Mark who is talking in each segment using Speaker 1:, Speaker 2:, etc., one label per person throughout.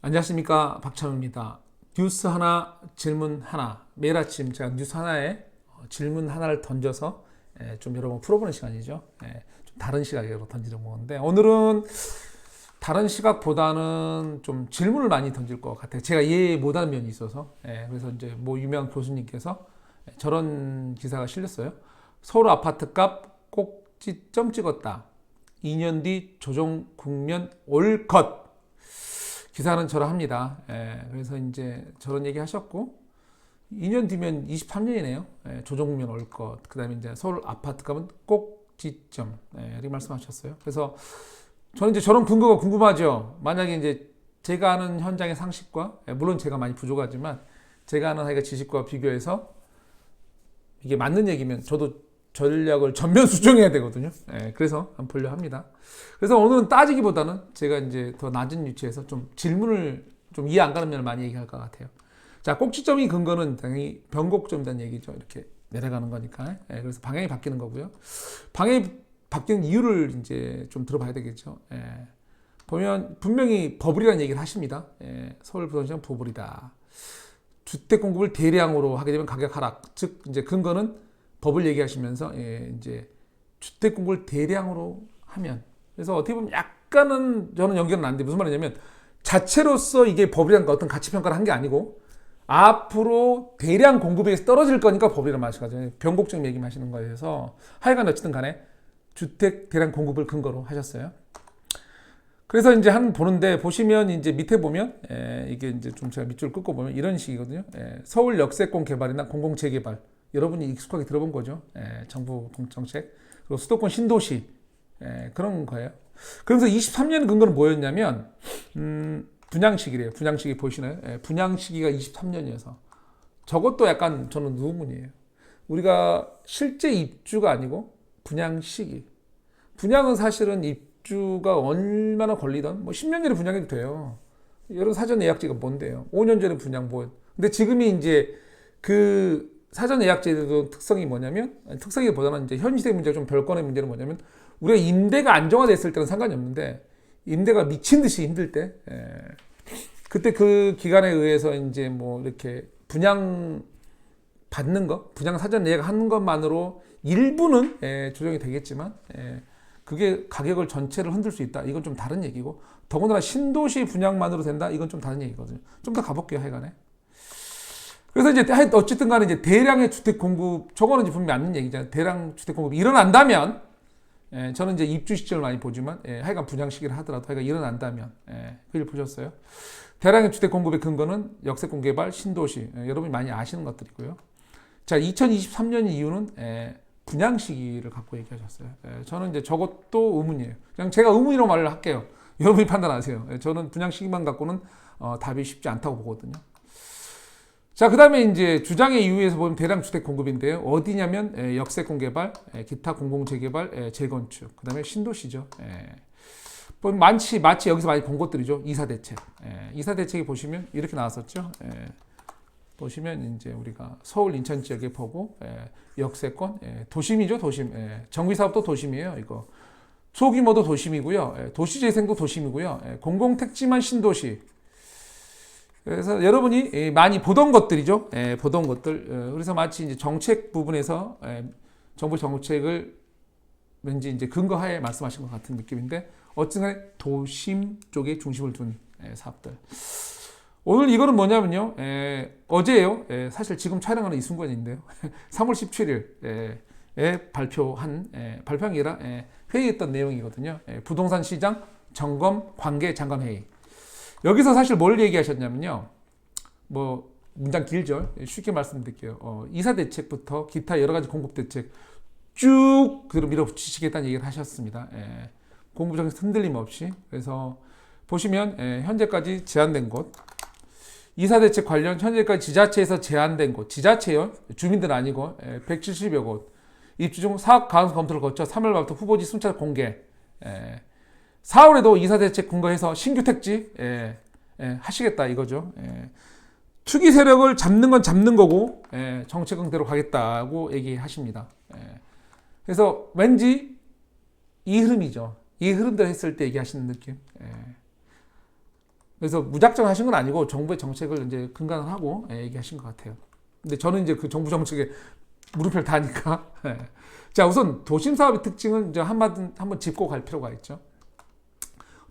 Speaker 1: 안녕하십니까, 박찬호입니다. 뉴스 하나, 질문 하나. 매일 아침 제가 뉴스 하나에 질문 하나를 던져서 좀 여러분 풀어보는 시간이죠. 좀 다른 시각으로 던지려고 하는데, 오늘은 다른 시각보다는 좀 질문을 많이 던질 것 같아요. 제가 이해 못하는 면이 있어서. 그래서 이제 뭐 유명한 교수님께서 저런 기사가 실렸어요. 서울 아파트값 꼭지점 찍었다. 2년 뒤 조정 국면 올 것. 기사는 저러합니다. 그래서 이제 저런 얘기 하셨고, 2년 뒤면 23년이네요. 조정 국면 올 것. 그 다음에 이제 서울 아파트 값은 꼭지점. 이렇게 말씀하셨어요. 그래서 저는 이제 저런 근거가 궁금하죠. 만약에 이제 제가 아는 현장의 상식과, 물론 제가 많이 부족하지만, 제가 아는 하여가 지식과 비교해서 이게 맞는 얘기면 저도 전략을 전면 수정해야 되거든요. 그래서 한번 보려 합니다. 그래서 오늘은 따지기보다는 제가 이제 더 낮은 위치에서 좀 질문을 좀 이해 안 가는 면을 많이 얘기할 것 같아요. 자, 꼭지점이 근거는 당연히 변곡점이라는 얘기죠. 이렇게 내려가는 거니까. 그래서 방향이 바뀌는 거고요. 방향이 바뀌는 이유를 이제 좀 들어봐야 되겠죠. 보면 분명히 버블이라는 얘기를 하십니다. 서울 부동산 버블이다. 주택 공급을 대량으로 하게 되면 가격 하락. 즉 이제 근거는 법을 얘기하시면서 이제 주택 공급을 대량으로 하면, 그래서 어떻게 보면 약간은 저는 연결은 안 돼. 무슨 말이냐면 자체로서 이게 법이라는 어떤 가치 평가를 한 게 아니고 앞으로 대량 공급에서 떨어질 거니까 법이라는 말씀하시거든요. 변곡점 얘기하시는 거여서 하여간 어쨌든 간에 주택 대량 공급을 근거로 하셨어요. 그래서 이제 한 보는데 보시면 이제 밑에 보면 이게 이제 좀 제가 밑줄 긋고 보면 이런 식이거든요. 서울 역세권 개발이나 공공 재개발, 여러분이 익숙하게 들어본 거죠. 정부 정책, 그리고 수도권 신도시, 그런 거예요. 그러면서 23년 근거는 뭐였냐면 분양시기래요. 분양시기 보시나요? 분양시기가 23년이어서 저것도 약간 저는 의문이에요. 우리가 실제 입주가 아니고 분양시기. 분양은 사실은 입주가 얼마나 걸리던 뭐 10년 전에 분양해도 돼요. 여러분 사전 예약제가 뭔데요? 5년 전에 분양 뭐. 근데 지금이 이제 그 사전 예약제도 특성이 뭐냐면, 특성이보다는 이제 현 시대 문제가 좀 별건의 문제는 뭐냐면, 우리가 임대가 안정화됐을 때는 상관이 없는데 임대가 미친 듯이 힘들 때, 그때 그 기간에 의해서 이제 뭐 이렇게 분양 받는 거, 분양 사전 예약하는 것만으로 일부는 조정이 되겠지만, 그게 가격을 전체를 흔들 수 있다. 이건 좀 다른 얘기고, 더군다나 신도시 분양만으로 된다. 이건 좀 다른 얘기거든요. 좀 더 가볼게요, 하여간에. 그래서 이제 어쨌든 간에 이제 대량의 주택 공급, 저거는 이제 분명히 맞는 얘기잖아요. 대량 주택 공급이 일어난다면, 저는 이제 입주 시점을 많이 보지만, 하여간 분양 시기를 하더라도 하여간 일어난다면, 그걸 보셨어요. 대량의 주택 공급의 근거는 역세권 개발, 신도시, 여러분이 많이 아시는 것들이고요. 자, 2023년 이유는 분양 시기를 갖고 얘기하셨어요. 저는 이제 저것도 의문이에요. 그냥 제가 의문이라고 말을 할게요. 여러분이 판단하세요. 저는 분양 시기만 갖고는 답이 쉽지 않다고 보거든요. 자, 그 다음에 이제 주장의 이유에서 보면 대량 주택 공급인데요. 어디냐면 역세권 개발, 기타 공공 재개발, 재건축, 그 다음에 신도시죠. 마치 여기서 많이 본 것들이죠. 이사 대책. 이사 대책이 보시면 이렇게 나왔었죠. 보시면 이제 우리가 서울 인천 지역에 보고 역세권, 도심이죠, 도심. 정비 사업도 도심이에요. 이거 소규모도 도심이고요. 도시재생도 도심이고요. 공공택지만 신도시. 그래서 여러분이 많이 보던 것들이죠. 보던 것들. 그래서 마치 이제 정책 부분에서 정부 정책을 왠지 이제 근거하에 말씀하신 것 같은 느낌인데, 어쨌든 간에 도심 쪽에 중심을 둔 사업들. 오늘 이거는 뭐냐면요. 어제예요. 사실 지금 촬영하는 이 순간인데요. 3월 17일에 발표한 게 아니라 회의했던 내용이거든요. 부동산 시장 점검 관계 장관 회의. 여기서 사실 뭘 얘기하셨냐면요. 뭐 문장 길죠. 쉽게 말씀드릴게요. 이사 대책부터 기타 여러 가지 공급 대책 쭉 그대로 밀어붙이시겠다는 얘기를 하셨습니다. 공급 정책 흔들림 없이. 그래서 보시면 현재까지 제한된 곳, 이사 대책 관련 현재까지 지자체에서 제한된 곳, 지자체요, 주민들 아니고 170여 곳, 입주 중 사업 가능성 검토를 거쳐 3월 말부터 후보지 순찰 공개. 4월에도 이사 대책 근거해서 신규 택지 하시겠다 이거죠. 투기 세력을 잡는 건 잡는 거고, 정책은 그대로 가겠다고 얘기하십니다. 그래서 왠지 이 흐름이죠. 이 흐름대로 했을 때 얘기하시는 느낌. 그래서 무작정 하신 건 아니고 정부의 정책을 이제 근간을 하고 얘기하신 것 같아요. 근데 저는 이제 그 정부 정책에 물음표를 다니까. 자, 우선 도심 사업의 특징은 이제 한번 짚고 갈 필요가 있죠.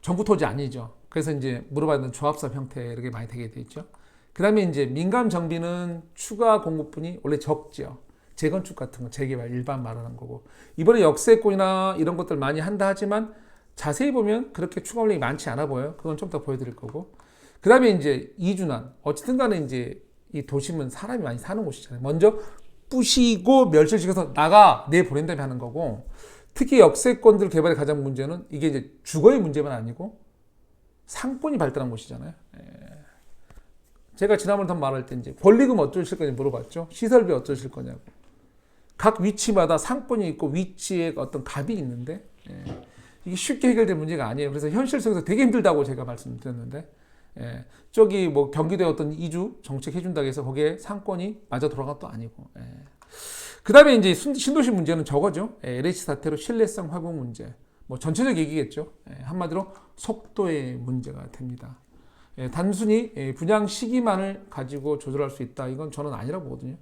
Speaker 1: 정부 토지 아니죠. 그래서 이제 물어봤는 조합사업 형태 이렇게 많이 되게 돼 있죠. 그다음에 이제 민간 정비는 추가 공급분이 원래 적죠. 재건축 같은 거, 재개발 일반 말하는 거고. 이번에 역세권이나 이런 것들 많이 한다 하지만 자세히 보면 그렇게 추가 물량이 많지 않아 보여요. 그건 좀 더 보여드릴 거고. 그다음에 이제 이준환. 어쨌든 간에 이제 이 도심은 사람이 많이 사는 곳이잖아요. 먼저 부시고 멸실시켜서 나가 내보낸 다음에 하는 거고. 특히 역세권들 개발의 가장 문제는 이게 이제 주거의 문제만 아니고 상권이 발달한 곳이잖아요. 제가 지난번에 한 말할 때 이제 권리금 어쩌실 거냐 물어봤죠. 시설비 어쩌실 거냐고. 각 위치마다 상권이 있고 위치에 어떤 값이 있는데 이게 쉽게 해결될 문제가 아니에요. 그래서 현실 속에서 되게 힘들다고 제가 말씀드렸는데 저기 뭐 경기도에 어떤 이주 정책 해준다고 해서 거기에 상권이 맞아 돌아간 것도 아니고. 그 다음에 이제 신도시 문제는 저거죠. LH 사태로 신뢰성 회복 문제. 뭐 전체적 얘기겠죠. 한마디로 속도의 문제가 됩니다. 단순히 분양 시기만을 가지고 조절할 수 있다. 이건 저는 아니라고 보거든요.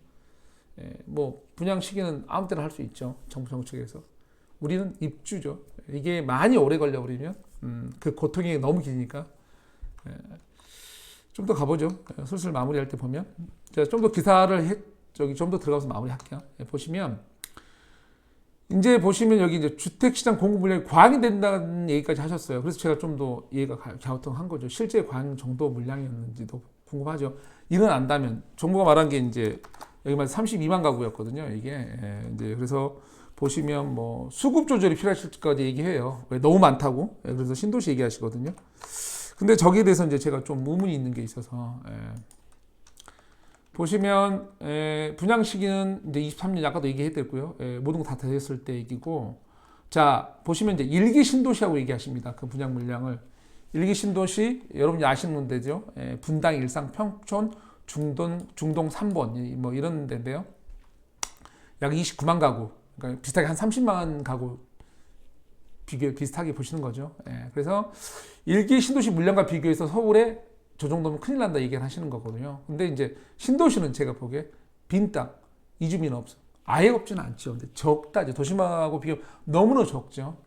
Speaker 1: 뭐 분양 시기는 아무 때나 할 수 있죠. 정부 정책에서. 우리는 입주죠. 이게 많이 오래 걸려버리면 그 고통이 너무 기니까 좀 더 가보죠. 슬슬 마무리할 때 보면 제가 좀 더 기사를 좀 더 들어가서 마무리할게요. 보시면 이제 보시면 여기 이제 주택시장 공급 물량이 과잉이 된다는 얘기까지 하셨어요. 그래서 제가 좀 더 이해가 갸우뚱한 거죠. 실제 과잉 정도 물량이었는지도 궁금하죠. 일어난다면 정부가 말한 게 이제 여기 말 32만 가구였거든요. 이게 이제 그래서 보시면 뭐 수급 조절이 필요하실 때까지 얘기해요. 왜 너무 많다고. 그래서 신도시 얘기하시거든요. 근데 저기에 대해서 이제 제가 좀 의문이 있는 게 있어서 보시면 분양 시기는 이제 23년 아까도 얘기했고요. 모든 거 다 됐을 때 얘기고 자 보시면 이제 일기 신도시하고 얘기하십니다. 그 분양 물량을 일기 신도시 여러분이 아시는 데죠. 분당, 일산, 평촌, 중동 3번 뭐 이런 데인데요. 약 29만 가구 그러니까 비슷하게 한 30만 가구 비슷하게 보시는 거죠. 그래서 일기 신도시 물량과 비교해서 서울에 저 정도면 큰일 난다 얘기를 하시는 거거든요. 근데 이제 신도시는 제가 보기에 빈 땅, 이주민 없어. 아예 없지는 않죠. 근데 적다. 도심하고 비교하면 너무나 적죠.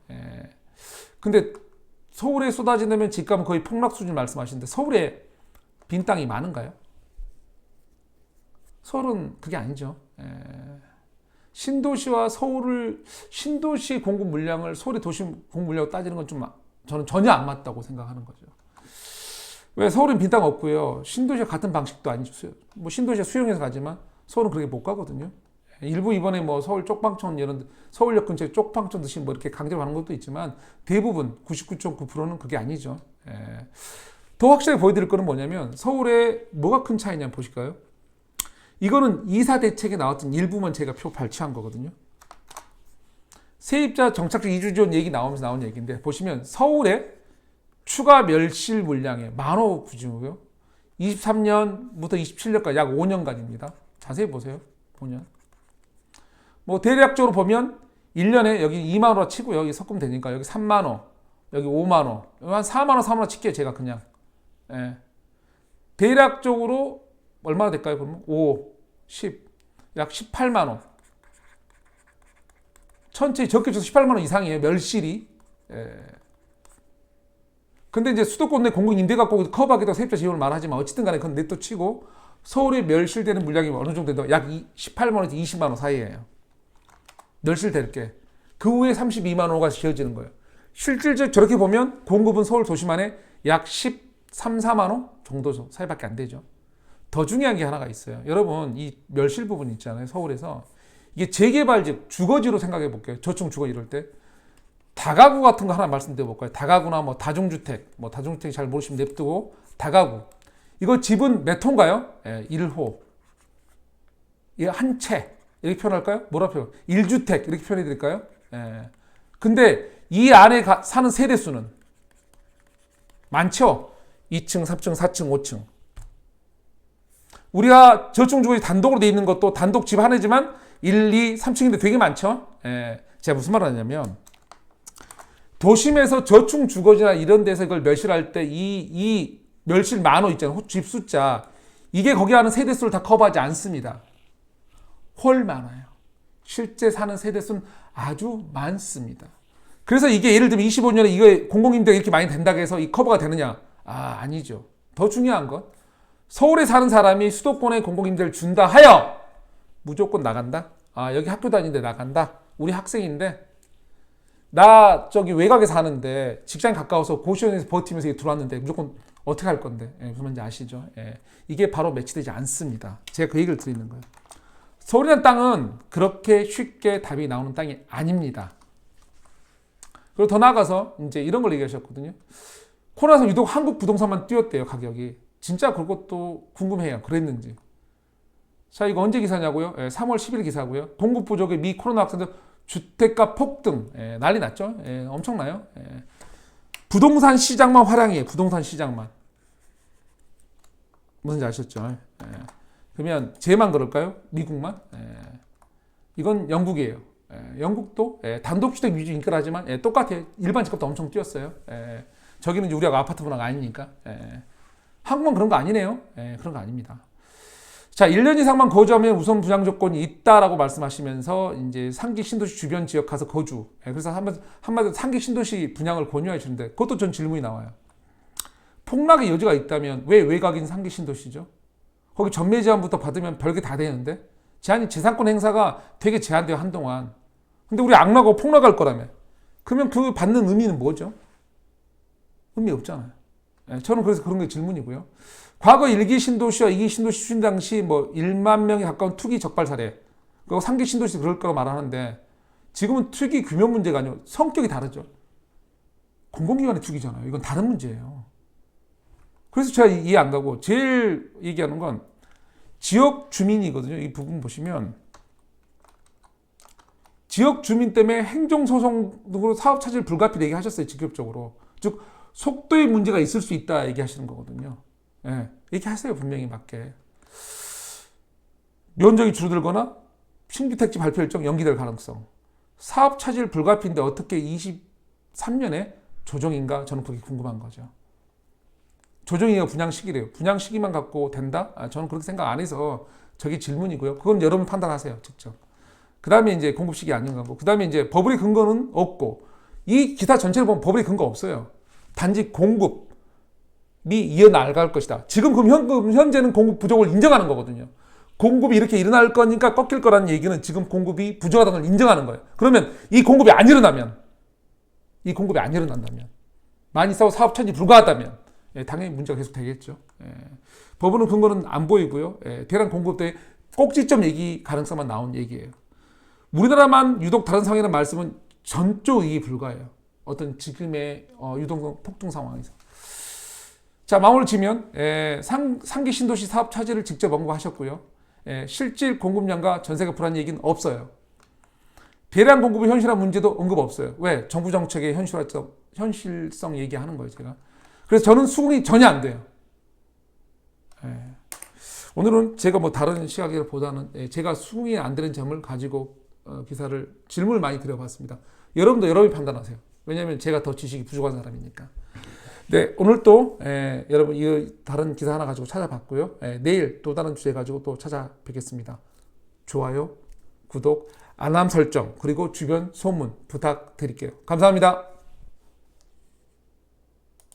Speaker 1: 근데 서울에 쏟아진다면 집값은 거의 폭락 수준 말씀하시는데 서울에 빈 땅이 많은가요? 서울은 그게 아니죠. 신도시와 신도시 공급 물량을 서울의 도심 공급 물량으로 따지는 건 좀 저는 전혀 안 맞다고 생각하는 거죠. 왜 서울은 빈 땅 없고요. 신도시와 같은 방식도 아니죠. 뭐 신도시가 수용해서 가지만 서울은 그렇게 못 가거든요. 일부 이번에 뭐 서울 쪽방촌 이런 서울역 근처에 쪽방촌 듯이 뭐 이렇게 강제로 가는 것도 있지만 대부분 99.9%는 그게 아니죠. 더 확실하게 보여드릴 거는 뭐냐면 서울에 뭐가 큰 차이냐 보실까요? 이거는 이사 대책에 나왔던 일부만 제가 발췌한 거거든요. 세입자 정착적 이주 지원 얘기 나오면서 나온 얘기인데 보시면 서울에 추가 멸실 물량의 10,000호 구지고요. 23년부터 27년까지 약 5년간입니다. 자세히 보세요. 5년. 뭐 대략적으로 보면 1년에 여기 2만 호 치고 여기 섞으면 되니까 여기 3만 호, 여기 5만 호, 한 4만 호, 3만 호 칠게요. 제가 그냥. 대략적으로 얼마나 될까요? 그러면 5, 10, 약 18만 호. 천천히 적게 줘서 18만 원 이상이에요. 멸실이. 근데 이제 수도권 내 공공 임대 갖고 커버하기도 세입자 지원을 말하지만 어쨌든 간에 그건 넷도 치고 서울에 멸실되는 물량이 어느 정도 된다? 약 18만 원에서 20만 원 사이예요. 멸실될 게. 그 후에 32만 호가 지어지는 거예요. 실질적 저렇게 보면 공급은 서울 도심 안에 약 13, 4만 호 정도 사이밖에 안 되죠. 더 중요한 게 하나가 있어요. 여러분 이 멸실 부분 있잖아요. 서울에서. 이게 재개발직, 주거지로 생각해 볼게요. 저층 주거 이럴 때. 다가구 같은 거 하나 말씀드려 볼까요? 다가구나 뭐 다중주택, 뭐 다중주택 잘 모르시면 냅두고 다가구. 이거 집은 몇 호인가요? 1호. 한 채. 이렇게 표현할까요? 뭐라 표현? 1주택. 이렇게 표현해 드릴까요? 근데 이 안에 사는 세대 수는 많죠? 2층, 3층, 4층, 5층. 우리가 저층 주거지 단독으로 돼 있는 것도 단독 집 하나지만 1, 2, 3층인데 되게 많죠? 제가 무슨 말을 하냐면 도심에서 저층 주거지나 이런 데서 이걸 멸실할 때 이 멸실 만호 있잖아요. 집 숫자. 이게 거기 하는 세대수를 다 커버하지 않습니다. 훨 많아요. 실제 사는 세대수는 아주 많습니다. 그래서 이게 예를 들면 25년에 이거 공공임대가 이렇게 많이 된다고 해서 이 커버가 되느냐? 아니죠. 더 중요한 건 서울에 사는 사람이 수도권에 공공임대를 준다 하여 무조건 나간다? 여기 학교 다니는데 나간다? 우리 학생인데 나 저기 외곽에 사는데 직장이 가까워서 고시원에서 버티면서 들어왔는데 무조건 어떻게 할 건데? 무슨 말인지 아시죠? 이게 바로 매치되지 않습니다. 제가 그 얘기를 드리는 거예요. 서울이라는 땅은 그렇게 쉽게 답이 나오는 땅이 아닙니다. 그리고 더 나아가서 이제 이런 걸 얘기하셨거든요. 코로나에서 유독 한국 부동산만 뛰었대요, 가격이. 진짜 그것도 궁금해요. 그랬는지. 자, 이거 언제 기사냐고요? 3월 10일 기사고요. 공급 부족의 미 코로나 확산자 주택가 폭등. 난리 났죠? 엄청나요? 부동산 시장만 화랑이에요. 부동산 시장만. 무슨지 아셨죠? 그러면 쟤만 그럴까요? 미국만? 이건 영국이에요. 영국도 단독주택 위주 인가라지만 똑같아요. 일반 집값도 엄청 뛰었어요. 저기는 이제 우리가 아파트 문화가 아니니까. 한국만 그런 거 아니네요. 그런 거 아닙니다. 자, 1년 이상만 거주하면 우선 분양 조건이 있다라고 말씀하시면서 이제 상기 신도시 주변 지역 가서 거주. 그래서 한마디로 상기 신도시 분양을 권유해 주는데 그것도 전 질문이 나와요. 폭락의 여지가 있다면 왜 외곽인 상기 신도시죠? 거기 전매 제한부터 받으면 별게 다 되는데 제한이 재산권 행사가 되게 제한돼요, 한동안. 근데 우리 악락하고 폭락할 거라며. 그러면 그 받는 의미는 뭐죠? 의미 없잖아요. 저는 그래서 그런 게 질문이고요. 과거 1기 신도시와 2기 신도시 추진 당시 1만 명에 가까운 투기 적발 사례, 그리고 3기 신도시 그럴 거라고 말하는데 지금은 투기 규모 문제가 아니고 성격이 다르죠. 공공기관의 투기잖아요. 이건 다른 문제예요. 그래서 제가 이해 안 가고 제일 얘기하는 건 지역 주민이거든요. 이 부분 보시면 지역 주민 때문에 행정소송 등으로 사업 차질 불가피를 얘기하셨어요. 직접적으로. 즉 속도의 문제가 있을 수 있다 얘기하시는 거거든요. 얘기하세요. 분명히 맞게. 면적이 줄어들거나 신규 택지 발표 일정 연기될 가능성. 사업 차질 불가피인데 어떻게 23년에 조정인가? 저는 그게 궁금한 거죠. 조정이가 분양 시기래요. 분양 시기만 갖고 된다? 저는 그렇게 생각 안 해서 저게 질문이고요. 그건 여러분 판단하세요. 직접. 그 다음에 이제 공급 시기 아닌 거고. 그 다음에 이제 버블의 근거는 없고. 이 기사 전체를 보면 버블의 근거 없어요. 단지 공급이 이어나갈 것이다. 지금 그럼 현재는 공급 부족을 인정하는 거거든요. 공급이 이렇게 일어날 거니까 꺾일 거라는 얘기는 지금 공급이 부족하다는 걸 인정하는 거예요. 그러면 이 공급이 안 일어난다면 많이 싸워 사업 차질이 불가하다면 당연히 문제가 계속 되겠죠. 법원은 근거는 안 보이고요. 대량 공급 때 꼭지점 얘기 가능성만 나온 얘기예요. 우리나라만 유독 다른 상황이라는 말씀은 전적 이해 불가해요. 어떤 지금의 유동성 폭등 상황에서. 자, 마무리 지면 상기 신도시 사업 차질을 직접 언급하셨고요. 실질 공급량과 전세가 불안 얘기는 없어요. 대량 공급의 현실화 문제도 언급 없어요. 왜? 정부 정책의 현실성 얘기하는 거예요, 제가. 그래서 저는 수긍이 전혀 안 돼요. 오늘은 제가 다른 시각보다는 제가 수긍이 안 되는 점을 가지고 기사를 질문을 많이 드려봤습니다. 여러분도 여러분이 판단하세요. 왜냐하면 제가 더 지식이 부족한 사람이니까. 네, 오늘 또 여러분 이 다른 기사 하나 가지고 찾아봤고요. 내일 또 다른 주제 가지고 또 찾아뵙겠습니다. 좋아요, 구독, 알람 설정 그리고 주변 소문 부탁드릴게요. 감사합니다.